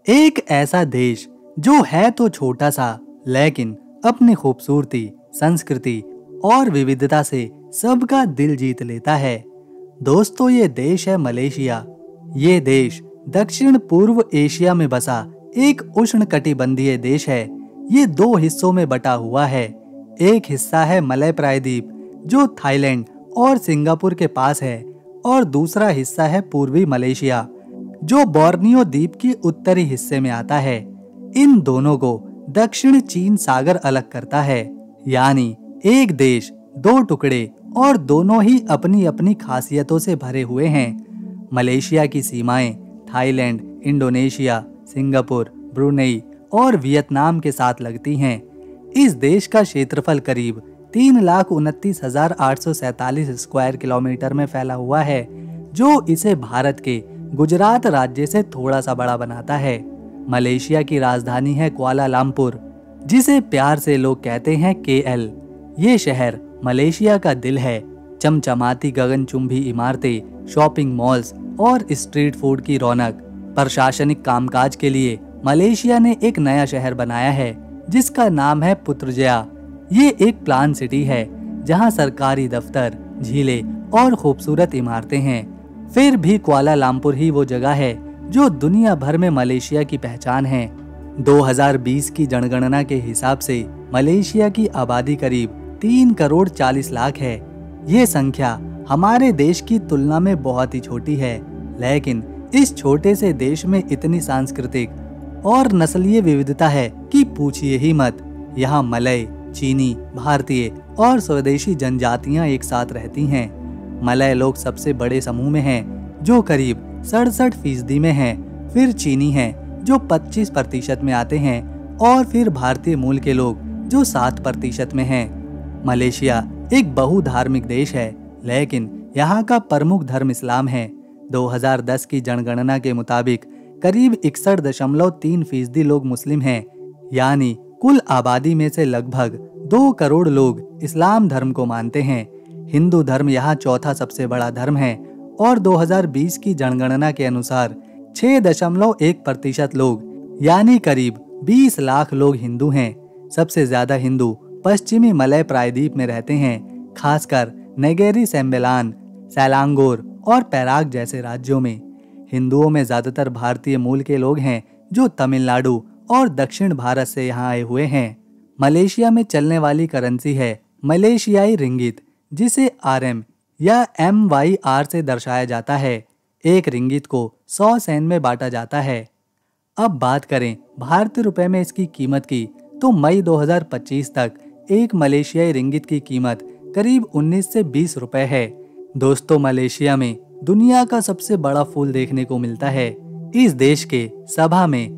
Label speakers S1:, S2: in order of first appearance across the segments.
S1: एक ऐसा देश जो है तो छोटा सा लेकिन अपनी खूबसूरती, संस्कृति और विविधता से सबका दिल जीत लेता है। दोस्तों, ये देश है मलेशिया। ये देश दक्षिण पूर्व एशिया में बसा एक उष्णकटिबंधीय देश है। ये दो हिस्सों में बटा हुआ है। एक हिस्सा है मलय प्रायद्वीप जो थाईलैंड और सिंगापुर के पास है और दूसरा हिस्सा है पूर्वी मलेशिया जो बोर्नियो द्वीप के उत्तरी हिस्से में आता है। इन दोनों को दक्षिण चीन सागर अलग करता है, यानी एक देश दो टुकड़े और दोनों ही अपनी अपनी खासियतों से भरे हुए हैं। मलेशिया की सीमाएं थाईलैंड, इंडोनेशिया, सिंगापुर, ब्रुनेई और वियतनाम के साथ लगती हैं। इस देश का क्षेत्रफल करीब 3,29,847 स्क्वायर किलोमीटर में फैला हुआ है, जो इसे भारत के गुजरात राज्य से थोड़ा सा बड़ा बनाता है। मलेशिया की राजधानी है कुआलालंपुर, जिसे प्यार से लोग कहते हैं KL। ये शहर मलेशिया का दिल है। चमचमाती गगनचुंबी इमारतें, शॉपिंग मॉल्स और स्ट्रीट फूड की रौनक। प्रशासनिक कामकाज के लिए मलेशिया ने एक नया शहर बनाया है जिसका नाम है पुत्रजया। ये एक प्लान सिटी है जहां सरकारी दफ्तर, झीलें और खूबसूरत इमारतें हैं। फिर भी कुआलालंपुर ही वो जगह है जो दुनिया भर में मलेशिया की पहचान है। 2020 की जनगणना के हिसाब से मलेशिया की आबादी करीब 3,40,00,000 है। ये संख्या हमारे देश की तुलना में बहुत ही छोटी है, लेकिन इस छोटे से देश में इतनी सांस्कृतिक और नस्लीय विविधता है कि पूछिए ही मत। यहाँ मलय, चीनी, भारतीय और स्वदेशी जनजातियां एक साथ रहती हैं। मलय लोग सबसे बड़े समूह में हैं, जो करीब 67% में हैं। फिर चीनी हैं, जो 25% में आते हैं, और फिर भारतीय मूल के लोग जो 7% में हैं। मलेशिया एक बहुधार्मिक देश है, लेकिन यहाँ का प्रमुख धर्म इस्लाम है। 2010 की जनगणना के मुताबिक करीब 61.3% लोग मुस्लिम हैं, यानी कुल आबादी में से लगभग 2 करोड़ लोग इस्लाम धर्म को मानते हैं। हिंदू धर्म यहाँ चौथा सबसे बड़ा धर्म है और 2020 की जनगणना के अनुसार 6.1% लोग यानी करीब 20 लाख लोग हिंदू हैं। सबसे ज्यादा हिंदू पश्चिमी मलय प्रायद्वीप में रहते हैं, खासकर नेगेरी सेम्बेलान, सेलांगोर और पेराक जैसे राज्यों में। हिंदुओं में ज्यादातर भारतीय मूल के लोग हैं जो तमिलनाडु और दक्षिण भारत से यहाँ आए हुए हैं। मलेशिया में चलने वाली करेंसी है मलेशियाई रिंगित, जिसे RM या MYR से दर्शाया जाता है। एक रिंगित को 100 सेन में बांटा जाता है। अब बात करें भारतीय रुपए में इसकी कीमत की, तो मई 2025 तक एक मलेशियाई रिंगित की कीमत करीब 19 से 20 रुपए है। दोस्तों, मलेशिया में दुनिया का सबसे बड़ा फूल देखने को मिलता है। इस देश के सभा में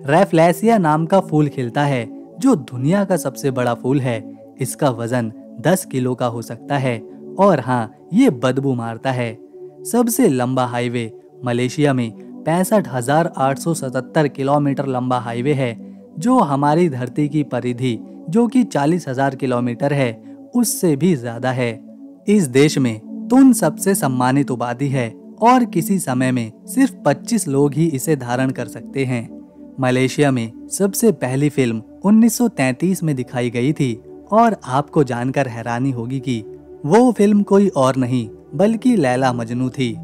S1: रैफ्लेसिया नाम का फूल खिलता है, जो दुनिया का सबसे बड़ा फूल है। इसका वजन 10 किलो का हो सकता है और हाँ, ये बदबू मारता है। सबसे लंबा हाईवे मलेशिया में 65,877 किलोमीटर लंबा हाईवे है, जो हमारी धरती की परिधि जो कि 40,000 किलोमीटर है उससे भी ज्यादा है। इस देश में तुन सबसे सम्मानित उपाधि है और किसी समय में सिर्फ 25 लोग ही इसे धारण कर सकते हैं। मलेशिया में सबसे पहली फिल्म 1933 में दिखाई गई थी और आपको जानकर हैरानी होगी कि वो फिल्म कोई और नहीं बल्कि लैला मजनू थी।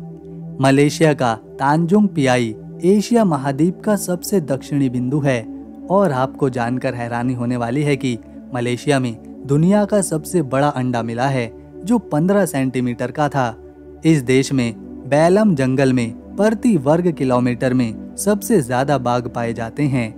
S1: मलेशिया का तांजुंग पियाई एशिया महाद्वीप का सबसे दक्षिणी बिंदु है और आपको जानकर हैरानी होने वाली है कि मलेशिया में दुनिया का सबसे बड़ा अंडा मिला है, जो 15 सेंटीमीटर का था। इस देश में बैलम जंगल में प्रति वर्ग किलोमीटर में सबसे ज्यादा बाघ पाए जाते हैं।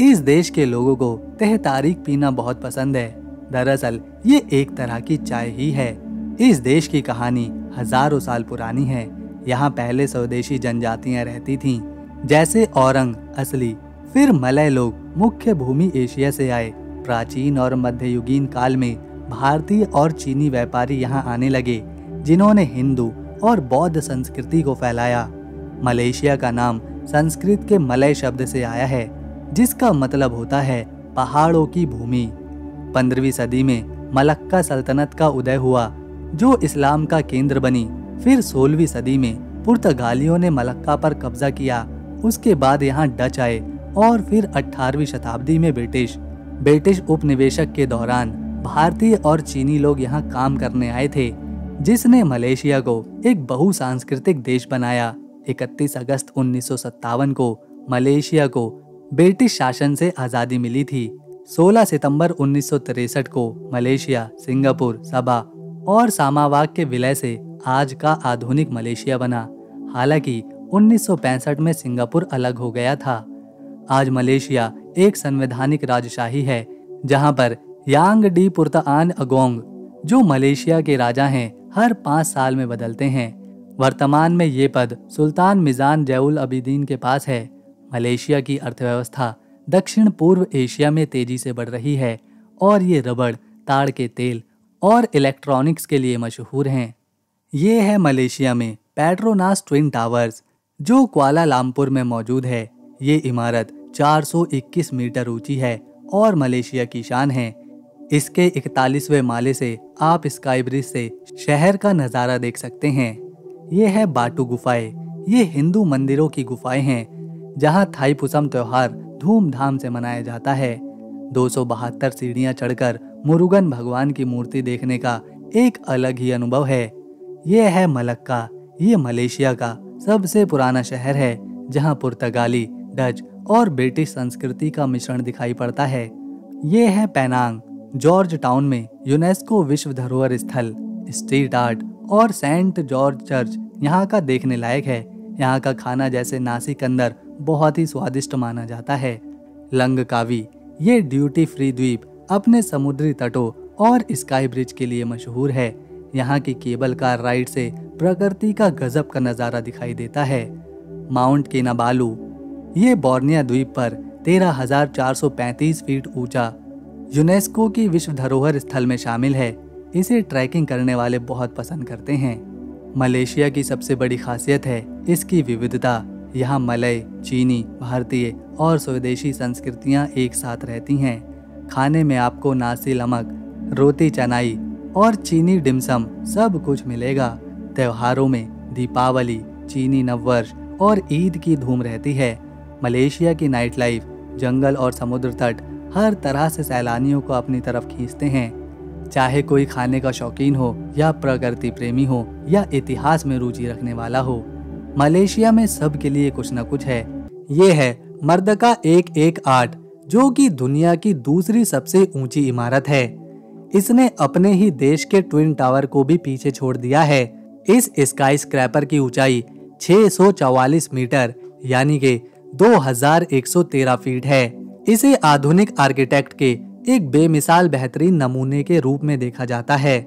S1: इस देश के लोगों को तह तारीख पीना बहुत पसंद है। दरअसल ये एक तरह की चाय ही है। इस देश की कहानी हजारों साल पुरानी है। यहाँ पहले स्वदेशी जनजातियां रहती थीं, जैसे औरंग, असली। फिर मलय लोग मुख्य भूमि एशिया से आए। प्राचीन और मध्ययुगीन काल में भारतीय और चीनी व्यापारी यहाँ आने लगे, जिन्होंने हिंदू और बौद्ध संस्कृति को फैलाया। मलेशिया का नाम संस्कृत के मलय शब्द से आया है, जिसका मतलब होता है पहाड़ों की भूमि। 15वीं सदी में मलक्का सल्तनत का उदय हुआ, जो इस्लाम का केंद्र बनी। फिर 16वीं सदी में पुर्तगालियों ने मलक्का पर कब्जा किया। उसके बाद यहाँ डच आए और फिर 18वीं शताब्दी में ब्रिटिश उपनिवेशक के दौरान भारतीय और चीनी लोग यहाँ काम करने आए थे, जिसने मलेशिया को एक बहुसांस्कृतिक देश बनाया। 31 अगस्त 1957 को मलेशिया को ब्रिटिश शासन से आज़ादी मिली थी। 16 सितंबर 1963 को मलेशिया, सिंगापुर, सबा और सामावाक के विलय से आज का आधुनिक मलेशिया बना। हालांकि 1965 में सिंगापुर अलग हो गया था। आज मलेशिया एक संवैधानिक राजशाही है, जहां पर यांग डी पुरतान अगोंग, जो मलेशिया के राजा हैं, हर 5 साल में बदलते हैं। वर्तमान में ये पद सुल्तान मिजान जैउल अबिदीन के पास है। मलेशिया की अर्थव्यवस्था दक्षिण पूर्व एशिया में तेजी से बढ़ रही है और ये रबड़, ताड़ के तेल और इलेक्ट्रॉनिक्स के लिए मशहूर हैं। ये है मलेशिया में पेट्रोनास ट्विन टावर्स, जो कुआलालंपुर में मौजूद है। ये इमारत 421 मीटर ऊंची है और मलेशिया की शान है। इसके 41वें माले से आप स्काई ब्रिज से शहर का नज़ारा देख सकते हैं। ये है बाटू गुफाएं। ये हिंदू मंदिरों की गुफाएं हैं, जहां थाईपुसम त्योहार धूमधाम से मनाया जाता है। 272 सीढ़ियां चढ़कर मुरुगन भगवान की मूर्ति देखने का एक अलग ही अनुभव है। ये है मलक्का। ये मलेशिया का सबसे पुराना शहर है, जहां पुर्तगाली, डच और ब्रिटिश संस्कृति का मिश्रण दिखाई पड़ता है। ये है पेनांग। जॉर्ज टाउन में यूनेस्को विश्व धरोहर स्थल, स्ट्रीट आर्ट और सेंट जॉर्ज चर्च यहाँ का देखने लायक है। यहाँ का खाना जैसे नासी कंदर बहुत ही स्वादिष्ट माना जाता है। लंगकावी, ये ड्यूटी फ्री द्वीप अपने समुद्री तटों और स्काई ब्रिज के लिए मशहूर है। यहाँ की केबल कार राइड से प्रकृति का गजब का नज़ारा दिखाई देता है। माउंट किनाबालू, ये बोर्निया द्वीप पर 13,435 फीट ऊंचा यूनेस्को की विश्व धरोहर स्थल में शामिल है। इसे ट्रैकिंग करने वाले बहुत पसंद करते हैं। मलेशिया की सबसे बड़ी खासियत है इसकी विविधता। यहाँ मलय, चीनी, भारतीय और स्वदेशी संस्कृतियाँ एक साथ रहती हैं। खाने में आपको नासी लमक, रोटी चनाई और चीनी डिमसम सब कुछ मिलेगा। त्योहारों में दीपावली, चीनी नववर्ष और ईद की धूम रहती है। मलेशिया की नाइट लाइफ, जंगल और समुद्र तट हर तरह से सैलानियों को अपनी तरफ खींचते हैं। चाहे कोई खाने का शौकीन हो या प्रकृति प्रेमी हो या इतिहास में रुचि रखने वाला हो, मलेशिया में सब के लिए कुछ न कुछ है। ये है मर्दका 118, जो कि दुनिया की दूसरी सबसे ऊंची इमारत है। इसने अपने ही देश के ट्विन टावर को भी पीछे छोड़ दिया है। इस स्काई स्क्रैपर की ऊंचाई 644 मीटर यानी कि 2113 फीट है। इसे आधुनिक आर्किटेक्ट के एक बेमिसाल बेहतरीन नमूने के रूप में देखा जाता है।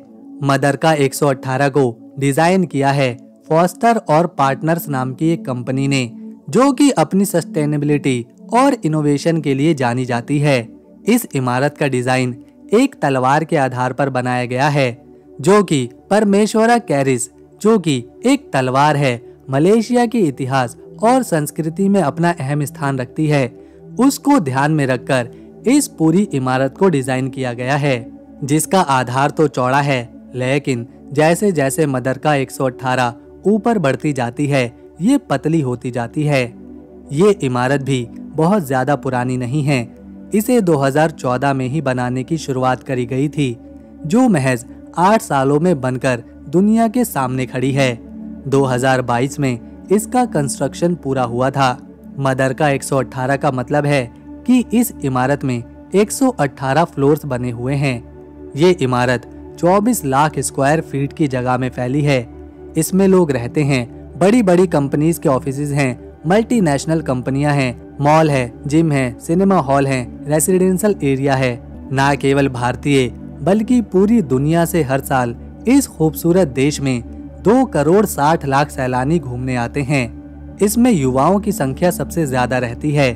S1: मदरका 118 को डिजाइन किया है फॉस्टर और पार्टनर्स नाम की एक कंपनी ने, जो कि अपनी सस्टेनेबिलिटी और इनोवेशन के लिए जानी जाती है। इस इमारत का डिजाइन एक तलवार के आधार पर बनाया गया है, जो कि परमेश्वरा कैरिस, जो कि एक तलवार है, मलेशिया के इतिहास और संस्कृति में अपना अहम स्थान रखती है। उसको ध्यान में रखकर इस पूरी इमारत को डिजाइन किया गया है, जिसका आधार तो चौड़ा है, लेकिन जैसे जैसे मदरका 118 ऊपर बढ़ती जाती है, ये पतली होती जाती है। ये इमारत भी बहुत ज्यादा पुरानी नहीं है। इसे 2014 में ही बनाने की शुरुआत करी गई थी, जो महज 8 सालों में बनकर दुनिया के सामने खड़ी है। 2022 में इसका कंस्ट्रक्शन पूरा हुआ था। मदरका 118 का मतलब है कि इस इमारत में 118 फ्लोर्स बने हुए हैं। ये इमारत 24 लाख स्क्वायर फीट की जगह में फैली है। इसमें लोग रहते हैं, बड़ी बड़ी कंपनीज के ऑफिसेज हैं, मल्टीनेशनल कंपनियां हैं, मॉल है, जिम है, सिनेमा हॉल है, रेसिडेंशियल एरिया है। न केवल भारतीय बल्कि पूरी दुनिया से हर साल इस खूबसूरत देश में 2 करोड़ 60 लाख सैलानी घूमने आते हैं। इसमें युवाओं की संख्या सबसे ज्यादा रहती है,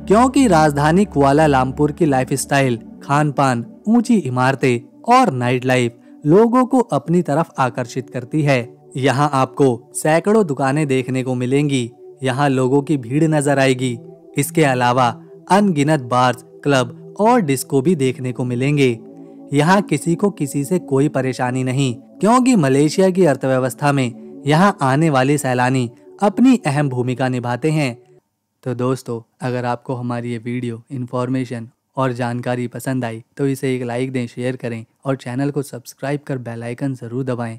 S1: क्योंकि राजधानी कुआलालंपुर की लाइफस्टाइल, खान पान, ऊंची इमारतें और नाइट लाइफ लोगों को अपनी तरफ आकर्षित करती है। यहाँ आपको सैकड़ों दुकानें देखने को मिलेंगी। यहाँ लोगों की भीड़ नजर आएगी। इसके अलावा अनगिनत बार्स, क्लब और डिस्को भी देखने को मिलेंगे। यहाँ किसी को किसी से कोई परेशानी नहीं, क्योंकि मलेशिया की अर्थव्यवस्था में यहाँ आने वाले सैलानी अपनी अहम भूमिका निभाते हैं। तो दोस्तों, अगर आपको हमारी ये वीडियो इन्फॉर्मेशन और जानकारी पसंद आई तो इसे एक लाइक दें, शेयर करें और चैनल को सब्सक्राइब कर बेल आइकन ज़रूर दबाएं